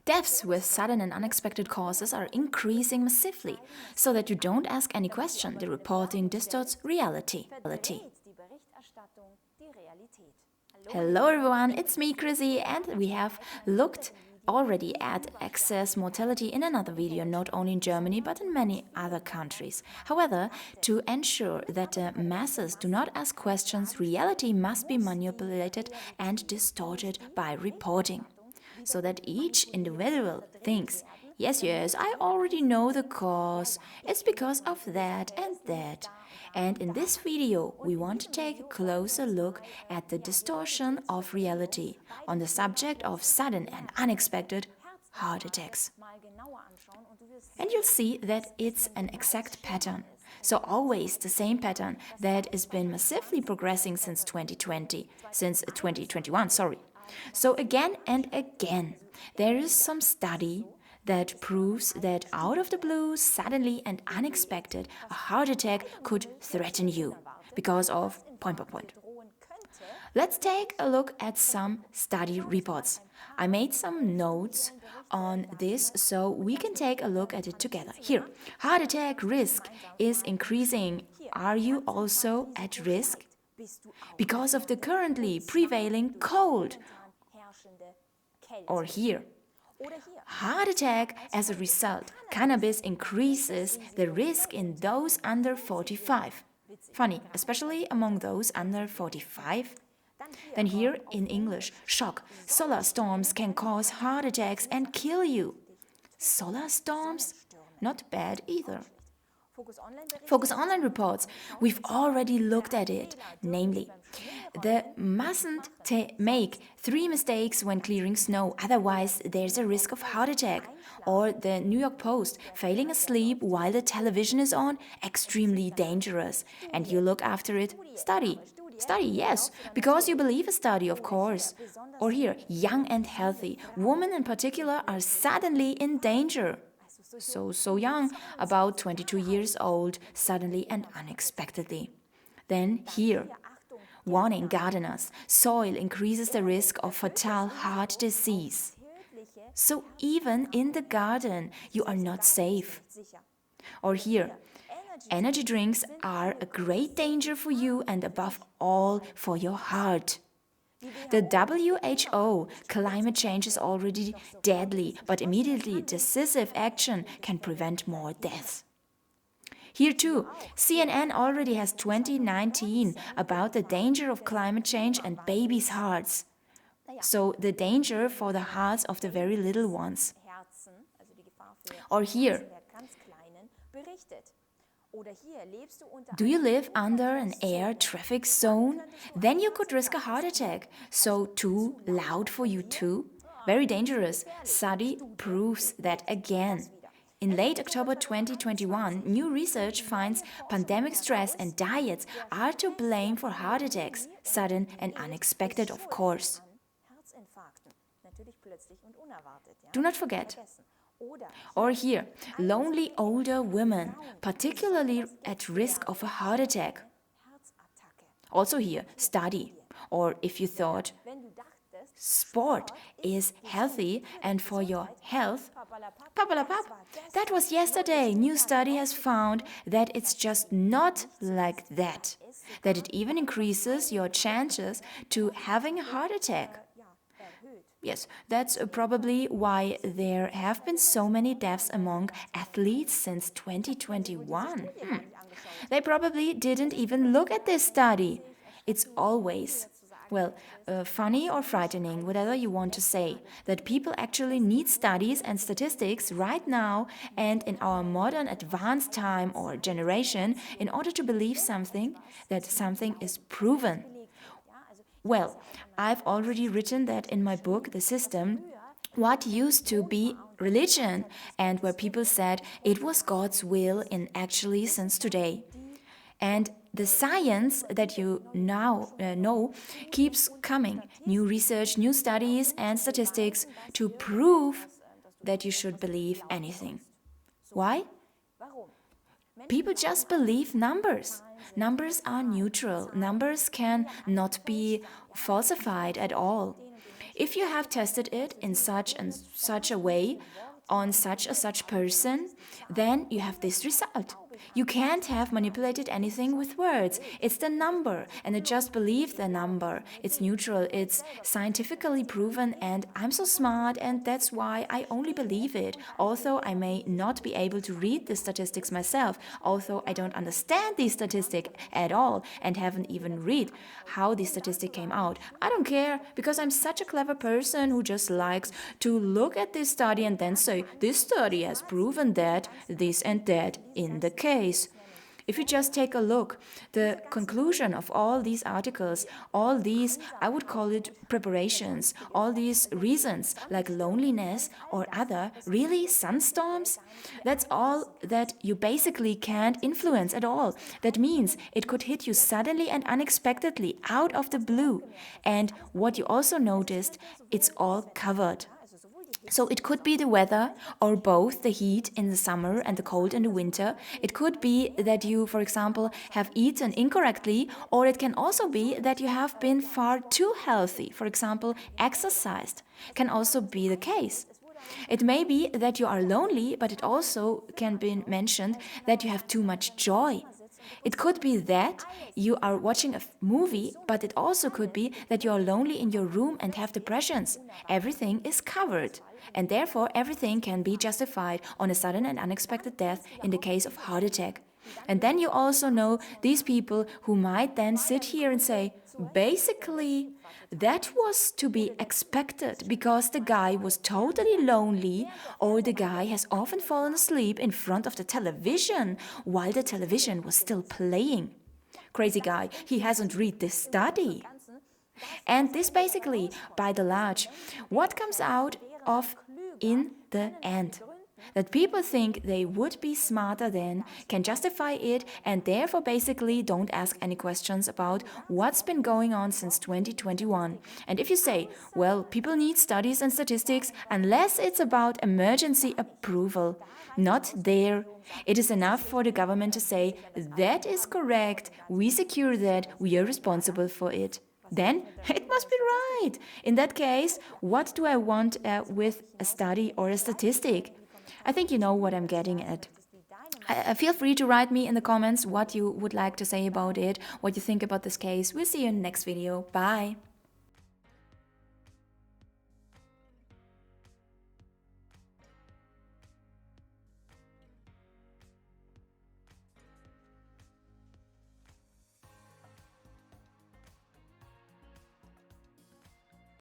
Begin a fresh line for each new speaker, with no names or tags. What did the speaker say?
Deaths with sudden and unexpected causes are increasing massively, so that you don't ask any question. The reporting distorts reality. Hello everyone, it's me Krissy, and we have looked already at excess mortality in another video, not only in Germany but in many other countries. However, to ensure that the masses do not ask questions, reality must be manipulated and distorted by reporting, so that each individual thinks, yes, I already know the cause, it's because of that and that. And in this video, we want to take a closer look at the distortion of reality on the subject of sudden and unexpected heart attacks. And you'll see that it's an exact pattern. So always the same pattern that has been massively progressing since 2021. So again and again, there is some study that proves that out of the blue, suddenly and unexpected, a heart attack could threaten you because of ... Let's take a look at some study reports. I made some notes on this so we can take a look at it together. Here, heart attack risk is increasing. Are you also at risk because of the currently prevailing cold? Or here, heart attack as a result. Cannabis increases the risk in those under 45. Funny, especially among those under 45. Then here in English, shock. Solar storms can cause heart attacks and kill you. Solar storms? Not bad either. Focus Online reports, we've already looked at it, namely, they mustn't make 3 mistakes when clearing snow, otherwise there's a risk of heart attack. Or the New York Post, failing asleep while the television is on, extremely dangerous. And you look after it, study, yes, because you believe a study, of course. Or here, young and healthy, women in particular are suddenly in danger. So young, about 22 years old, suddenly and unexpectedly. Then here, warning gardeners, soil increases the risk of fatal heart disease. So even in the garden, you are not safe. Or here, energy drinks are a great danger for you and above all for your heart. The WHO, climate change is already deadly, but immediately decisive action can prevent more deaths. Here too, CNN already has 2019 about the danger of climate change and babies' hearts. So the danger for the hearts of the very little ones. Or here, do you live under an air traffic zone? Then you could risk a heart attack. So too loud for you too? Very dangerous. Study proves that again. In late October 2021, new research finds pandemic stress and diets are to blame for heart attacks, sudden and unexpected, of course. Do not forget. Or here, lonely older women, particularly at risk of a heart attack. Also here, study. Or if you thought sport is healthy and for your health, that was yesterday. New study has found that it's just not like that. That it even increases your chances to having a heart attack. Yes, that's probably why there have been so many deaths among athletes since 2021. They probably didn't even look at this study. It's always, funny or frightening, whatever you want to say, that people actually need studies and statistics right now and in our modern advanced time or generation in order to believe something, that something is proven. Well, I've already written that in my book, The System, what used to be religion and where people said it was God's will in actually since today. And the science that you now know keeps coming. New research, new studies and statistics to prove that you should believe anything. Why? People just believe numbers. Numbers are neutral. Numbers can not be falsified at all. If you have tested it in such and such a way on such person, then you have this result. You can't have manipulated anything with words. It's the number, and I just believe the number. It's neutral, it's scientifically proven, and I'm so smart, and that's why I only believe it. Although I may not be able to read the statistics myself, although I don't understand these statistics at all and haven't even read how the statistic came out. I don't care, because I'm such a clever person who just likes to look at this study and then say, this study has proven that, this and that in the case. If you just take a look, the conclusion of all these articles, all these, I would call it preparations, all these reasons like loneliness or other, really sunstorms, that's all that you basically can't influence at all. That means it could hit you suddenly and unexpectedly out of the blue. And what you also noticed, it's all covered. So it could be the weather, or both the heat in the summer and the cold in the winter. It could be that you, for example, have eaten incorrectly, or it can also be that you have been far too healthy, for example, exercised. Can also be the case. It may be that you are lonely, but it also can be mentioned that you have too much joy. It could be that you are watching a movie, but it also could be that you are lonely in your room and have depressions. Everything is covered, and therefore everything can be justified on a sudden and unexpected death in the case of heart attack. And then you also know these people who might then sit here and say, basically, that was to be expected because the guy was totally lonely, or the guy has often fallen asleep in front of the television while the television was still playing. Crazy guy, he hasn't read this study. And this basically, by the large, what comes out of in the end. That people think they would be smarter than, can justify it, and therefore basically don't ask any questions about what's been going on since 2021. And if you say, well, people need studies and statistics unless it's about emergency approval, not there. It is enough for the government to say, that is correct, we secure that, we are responsible for it. Then it must be right. In that case, what do I want with a study or a statistic? I think you know what I'm getting at. Feel free to write me in the comments what you would like to say about it, what you think about this case. We'll see you in the next video. Bye!